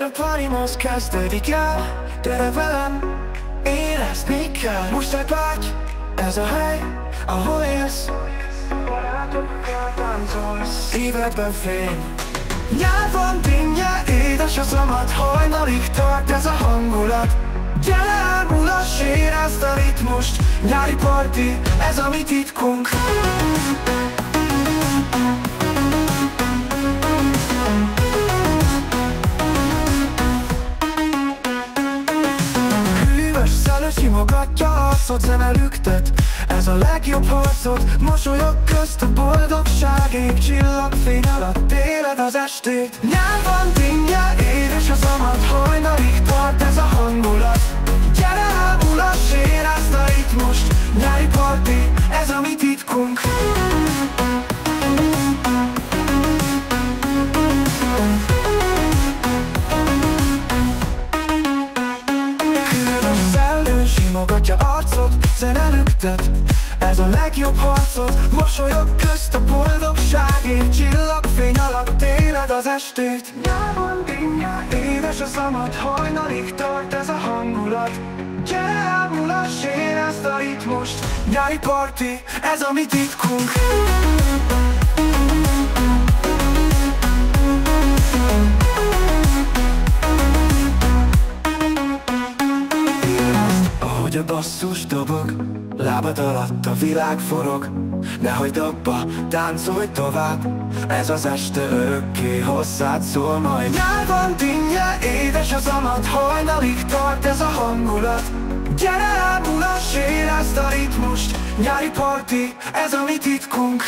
a party most kezdődik el. Gyere velem, érezni kell. Most vágy, ez a hely, ahol élsz. Barátokkal táncolsz, szívedben fény. Nyár van, dinnye, édes a zamat, hajnalig tart ez a hangulat. Gyere, ámulass, érezd a ritmust. Nyári parti, ez a mi titkunk. Hűvös szelő simogatja arcod, zene lüktet, ez a legjobb harcod. Mosolyog közt a boldogság, ég csillagfény alatt éled az estét. Nyár van, dinnye, édes a zamat, hajnalig tart ez a hangulat. Gyere, ámulass, érezd a ritmust. Nyári parti, ez a mi titkunk. Hűvös szellő simogatja arcod, zene lüktet, ez a legjobb harcod. Mosolyog közt a boldogság, ég csillagfény alatt éled az estét. Nyár van, dinnye, édes a zamat, hajnalig tart ez a hangulat. Gyere, ámulass, érezd a ritmust. Nyári parti, ez a mi titkunk. Ahogy a basszus dobog, lábad alatt a világ forog. Ne hagyd abba, táncolj tovább, ez az este örökké hozzád szól majd. Nyár van, dinnye, édes a zamat, hajnalig tart ez a hangulat. Gyere, ámulass, érezd a ritmust. Nyári parti, ez a mi titkunk.